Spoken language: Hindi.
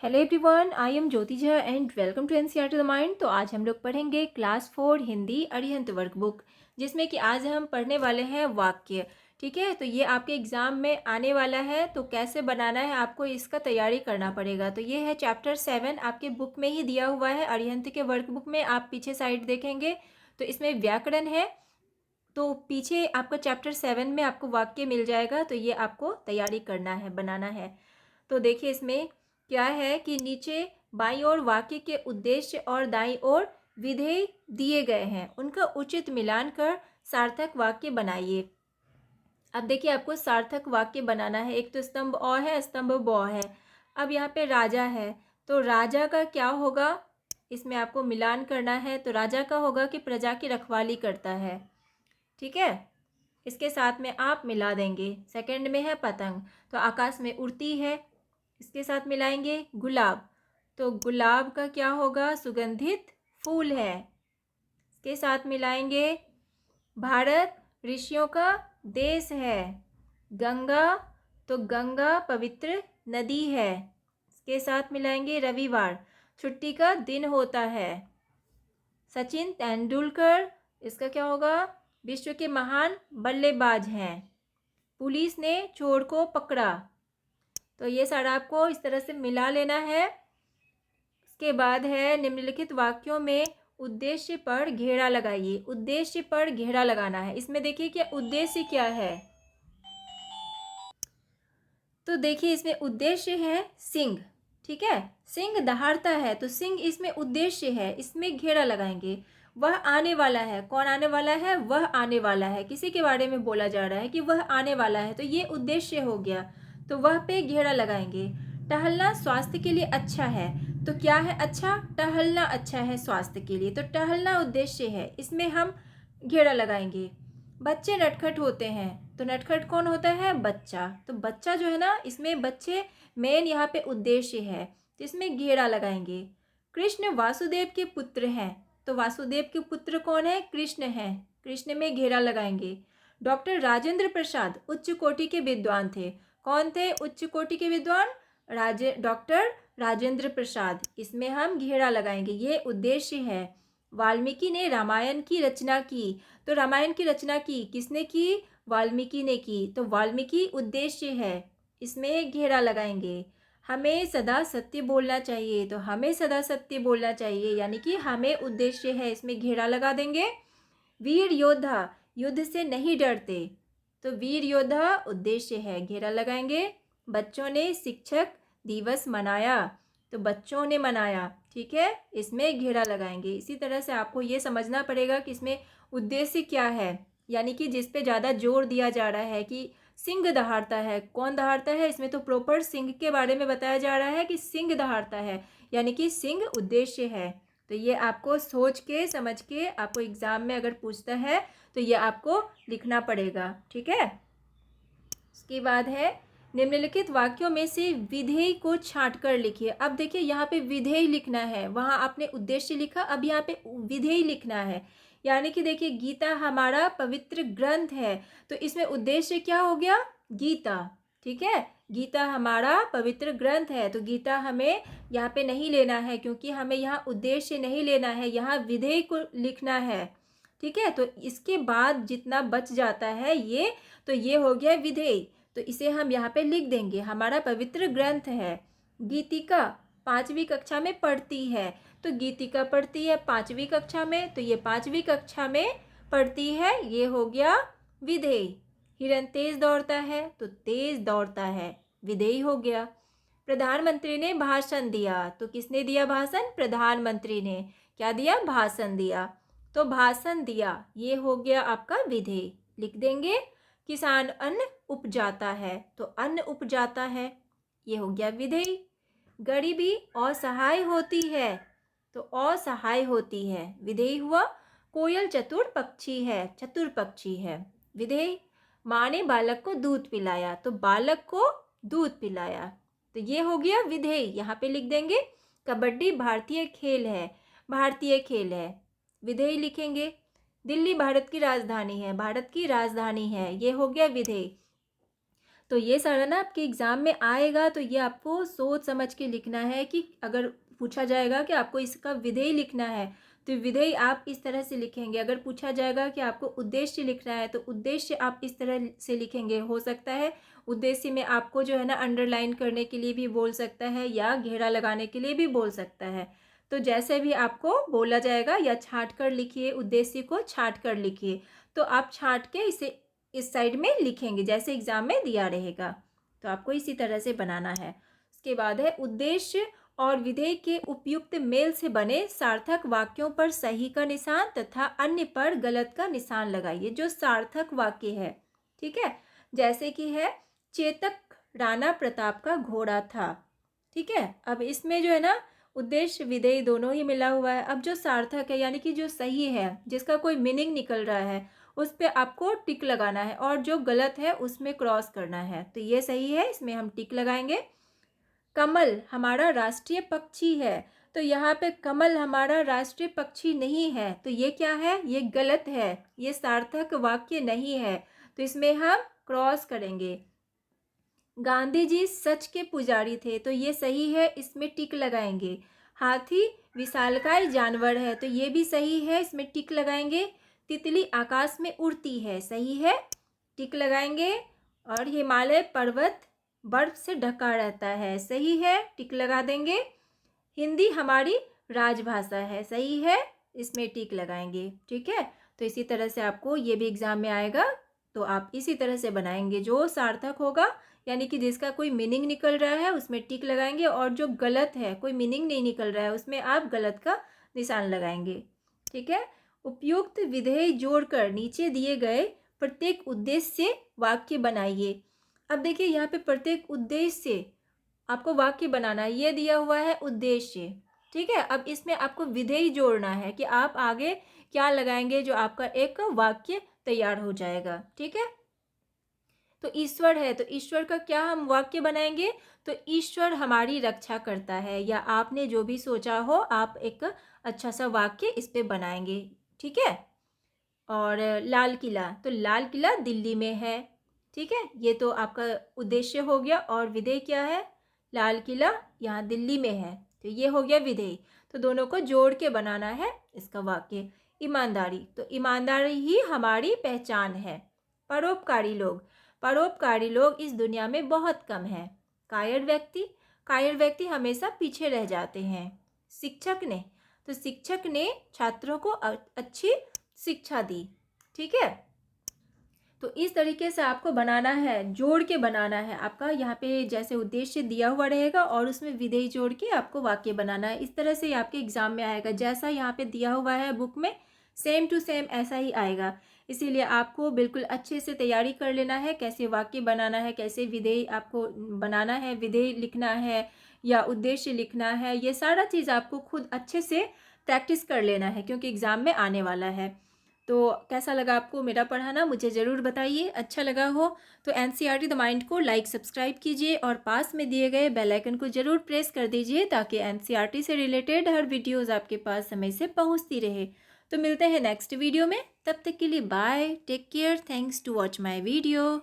Hello everyone, I am Jyoti Jha and welcome to NCERT the mind. तो आज हम लोग पढ़ेंगे क्लास 4 हिंदी अरिहंत वर्कबुक, जिसमें कि आज हम पढ़ने वाले हैं वाक्य। ठीक है, तो ये आपके एग्जाम में आने वाला है, तो कैसे बनाना है आपको इसका तैयारी करना पड़ेगा। तो ये है चैप्टर 7, आपके बुक में ही दिया हुआ है, अरिहंत के वर्कबुक में। आप पीछे साइड देखेंगे तो इसमें व्याकरण है, तो पीछे आपका चैप्टर 7 में आपको वाक्य मिल जाएगा। तो ये आपको तैयारी करना है, बनाना है। तो देखिए इसमें क्या है कि नीचे बाईं ओर वाक्य के उद्देश्य और दाईं ओर विधेय दिए गए हैं, उनका उचित मिलान कर सार्थक वाक्य बनाइए। अब देखिए आपको सार्थक वाक्य बनाना है। एक तो स्तंभ अ है, स्तंभ ब है। अब यहाँ पे राजा है, तो राजा का क्या होगा, इसमें आपको मिलान करना है। तो राजा का होगा कि प्रजा की रखवाली करता है। ठीक है, इसके साथ में आप मिला देंगे। सेकंड में है पतंग, तो आकाश में उड़ती है, इसके साथ मिलाएंगे। गुलाब, तो गुलाब का क्या होगा, सुगंधित फूल है, इसके साथ मिलाएंगे। भारत ऋषियों का देश है। गंगा, तो गंगा पवित्र नदी है, इसके साथ मिलाएंगे। रविवार छुट्टी का दिन होता है। सचिन तेंदुलकर, इसका क्या होगा, विश्व के महान बल्लेबाज हैं। पुलिस ने चोर को पकड़ा। तो ये सारा आपको इस तरह से मिला लेना है। इसके बाद है निम्नलिखित वाक्यों में उद्देश्य पर घेरा लगाइए। उद्देश्य पर घेरा लगाना है। इसमें देखिए क्या उद्देश्य क्या है, तो देखिए इसमें उद्देश्य है सिंह। ठीक है, सिंह दहाड़ता है, तो सिंह इसमें उद्देश्य है, इसमें घेरा लगाएंगे। वह आने वाला है, कौन आने वाला है, वह आने वाला है, किसी के बारे में बोला जा रहा है कि वह आने वाला है, तो ये उद्देश्य हो गया, तो वह पे घेरा लगाएंगे। टहलना स्वास्थ्य के लिए अच्छा है, तो क्या है अच्छा, टहलना अच्छा है स्वास्थ्य के लिए, तो टहलना उद्देश्य है, इसमें हम घेरा लगाएंगे। बच्चे नटखट होते हैं, तो नटखट कौन होता है, बच्चा, तो बच्चा जो है ना, इसमें बच्चे मेन यहाँ पे उद्देश्य है, तो इसमें घेरा लगाएंगे। कृष्ण वासुदेव के पुत्र हैं, तो वासुदेव के पुत्र कौन है, कृष्ण है, कृष्ण में घेरा लगाएंगे। डॉक्टर राजेंद्र प्रसाद उच्च कोटि के विद्वान थे, कौन थे उच्च कोटि के विद्वान, डॉक्टर राजेंद्र प्रसाद, इसमें हम घेरा लगाएंगे, ये उद्देश्य है। वाल्मीकि ने रामायण की रचना की, तो रामायण की रचना की किसने की, वाल्मीकि ने की, तो वाल्मीकि उद्देश्य है, इसमें घेरा लगाएंगे। हमें सदा सत्य बोलना चाहिए, तो हमें सदा सत्य बोलना चाहिए, यानी कि हमें उद्देश्य है, इसमें घेरा लगा देंगे। वीर योद्धा युद्ध से नहीं डरते, तो वीर योद्धा उद्देश्य है, घेरा लगाएंगे। बच्चों ने शिक्षक दिवस मनाया, तो बच्चों ने मनाया, ठीक है, इसमें घेरा लगाएंगे। इसी तरह से आपको ये समझना पड़ेगा कि इसमें उद्देश्य क्या है, यानी कि जिस पे ज़्यादा जोर दिया जा रहा है कि सिंह दहाड़ता है, कौन दहाड़ता है, इसमें तो प्रॉपर सिंह के बारे में बताया जा रहा है कि सिंह दहाड़ता है, यानी कि सिंह उद्देश्य है। तो ये आपको सोच के समझ के आपको एग्जाम में अगर पूछता है तो ये आपको लिखना पड़ेगा। ठीक है, उसके बाद है निम्नलिखित वाक्यों में से विधेय को छांट कर लिखिए। अब देखिए यहाँ पे विधेय लिखना है, वहाँ आपने उद्देश्य लिखा, अब यहाँ पे विधेय लिखना है। यानी कि देखिए गीता हमारा पवित्र ग्रंथ है, तो इसमें उद्देश्य क्या हो गया, गीता। ठीक है, गीता हमारा पवित्र ग्रंथ है, तो गीता हमें यहाँ पे नहीं लेना है, क्योंकि हमें यहाँ उद्देश्य नहीं लेना है, यहाँ विधेय को लिखना है। ठीक है, तो इसके बाद जितना बच जाता है ये, तो ये हो गया विधेय, तो इसे हम यहाँ पे लिख देंगे, हमारा पवित्र ग्रंथ है। गीतिका 5वीं कक्षा में पढ़ती है, तो गीतिका पढ़ती है 5वीं कक्षा में, तो ये 5वीं कक्षा में पढ़ती है, ये हो गया विधेय। हिरन तेज दौड़ता है, तो तेज दौड़ता है, विधेय हो गया। प्रधानमंत्री ने भाषण दिया, तो किसने दिया भाषण, प्रधानमंत्री ने क्या दिया, भाषण दिया, तो भाषण दिया, ये हो गया आपका विधेय, लिख देंगे। किसान अन्न उपजाता है, तो अन्न उपजाता है, ये हो गया विधेय। गरीबी असहाय होती है, तो असहाय होती है, विधेय हुआ। कोयल चतुर पक्षी है, चतुर पक्षी है, विधेय। माँ ने बालक को दूध पिलाया, तो बालक को दूध पिलाया, तो ये हो गया विधेय, यहाँ पे लिख देंगे। कबड्डी भारतीय खेल है, भारतीय खेल है, विधेय लिखेंगे। दिल्ली भारत की राजधानी है, भारत की राजधानी है, ये हो गया विधेय। तो ये सारा ना आपके एग्ज़ाम में आएगा, तो ये आपको सोच समझ के लिखना है कि अगर पूछा जाएगा कि आपको इसका विधेय लिखना है तो विधेय आप इस तरह से लिखेंगे। अगर पूछा जाएगा कि आपको उद्देश्य लिखना है तो उद्देश्य आप इस तरह से लिखेंगे। हो सकता है उद्देश्य में आपको जो है ना अंडरलाइन करने के लिए भी बोल सकता है या घेरा लगाने के लिए भी बोल सकता है। तो जैसे भी आपको बोला जाएगा या छाँट कर लिखिए, उद्देश्य को छाँट कर लिखिए। तो आप छाँट के इसे इस साइड में लिखेंगे जैसे एग्ज़ाम में दिया रहेगा। तो आपको इसी तरह से बनाना है। उसके बाद है उद्देश्य और विधेय के उपयुक्त मेल से बने सार्थक वाक्यों पर सही का निशान तथा अन्य पर गलत का निशान लगाइए। जो सार्थक वाक्य है, ठीक है, जैसे कि है चेतक राणा प्रताप का घोड़ा था, ठीक है। अब इसमें जो है ना उद्देश्य विधेय दोनों ही मिला हुआ है। अब जो सार्थक है यानी कि जो सही है, जिसका कोई मीनिंग निकल रहा है, उस पर आपको टिक लगाना है और जो गलत है उसमें क्रॉस करना है। तो ये सही है, इसमें हम टिक लगाएंगे। कमल हमारा राष्ट्रीय पक्षी है, तो यहाँ पे कमल हमारा राष्ट्रीय पक्षी नहीं है, तो ये क्या है, ये गलत है, ये सार्थक वाक्य नहीं है, तो इसमें हम क्रॉस करेंगे। गांधी जी सच के पुजारी थे, तो ये सही है, इसमें टिक लगाएंगे। हाथी विशालकाय जानवर है, तो ये भी सही है, इसमें टिक लगाएंगे। तितली आकाश में उड़ती है, सही है, टिक लगाएंगे। और हिमालय पर्वत बर्फ से ढका रहता है, सही है, टिक लगा देंगे। हिंदी हमारी राजभाषा है, सही है, इसमें टिक लगाएंगे, ठीक है। तो इसी तरह से आपको ये भी एग्जाम में आएगा, तो आप इसी तरह से बनाएंगे। जो सार्थक होगा यानी कि जिसका कोई मीनिंग निकल रहा है उसमें टिक लगाएंगे, और जो गलत है, कोई मीनिंग नहीं निकल रहा है, उसमें आप गलत का निशान लगाएंगे, ठीक है। उपयुक्त विधेय जोड़कर नीचे दिए गए प्रत्येक उद्देश्य से वाक्य बनाइए। अब देखिए यहाँ पे प्रत्येक उद्देश्य से आपको वाक्य बनाना है, ये दिया हुआ है उद्देश्य, ठीक है। अब इसमें आपको विधेय जोड़ना है कि आप आगे क्या लगाएंगे जो आपका एक वाक्य तैयार हो जाएगा, ठीक है। तो ईश्वर है, तो ईश्वर का क्या हम वाक्य बनाएंगे, तो ईश्वर हमारी रक्षा करता है, या आपने जो भी सोचा हो आप एक अच्छा सा वाक्य इस पे बनाएंगे, ठीक है। और लाल किला, तो लाल किला दिल्ली में है, ठीक है, ये तो आपका उद्देश्य हो गया। और विधेय क्या है, लाल किला यहाँ दिल्ली में है, तो ये हो गया विधेय। तो दोनों को जोड़ के बनाना है इसका वाक्य। ईमानदारी, तो ईमानदारी ही हमारी पहचान है। परोपकारी लोग, परोपकारी लोग इस दुनिया में बहुत कम हैं। कायर व्यक्ति, कायर व्यक्ति हमेशा पीछे रह जाते हैं। शिक्षक ने, तो शिक्षक ने छात्रों को अच्छी शिक्षा दी, ठीक है। तो इस तरीके से आपको बनाना है, जोड़ के बनाना है। आपका यहाँ पे जैसे उद्देश्य दिया हुआ रहेगा और उसमें विधेय जोड़ के आपको वाक्य बनाना है। इस तरह से आपके एग्जाम में आएगा, जैसा यहाँ पे दिया हुआ है बुक में सेम टू सेम ऐसा ही आएगा। इसीलिए आपको बिल्कुल अच्छे से तैयारी कर लेना है, कैसे वाक्य बनाना है, कैसे विधेय आपको बनाना है, विधेय लिखना है या उद्देश्य लिखना है, ये सारा चीज़ आपको खुद अच्छे से प्रैक्टिस कर लेना है, क्योंकि एग्ज़ाम में आने वाला है। तो कैसा लगा आपको मेरा पढ़ाना, मुझे ज़रूर बताइए। अच्छा लगा हो तो एनसीईआरटी द माइंड को लाइक सब्सक्राइब कीजिए और पास में दिए गए बेल आइकन को ज़रूर प्रेस कर दीजिए, ताकि एनसीईआरटी से रिलेटेड हर वीडियोस आपके पास समय से पहुंचती रहे। तो मिलते हैं नेक्स्ट वीडियो में, तब तक के लिए bye, take care, thanks to watch my video.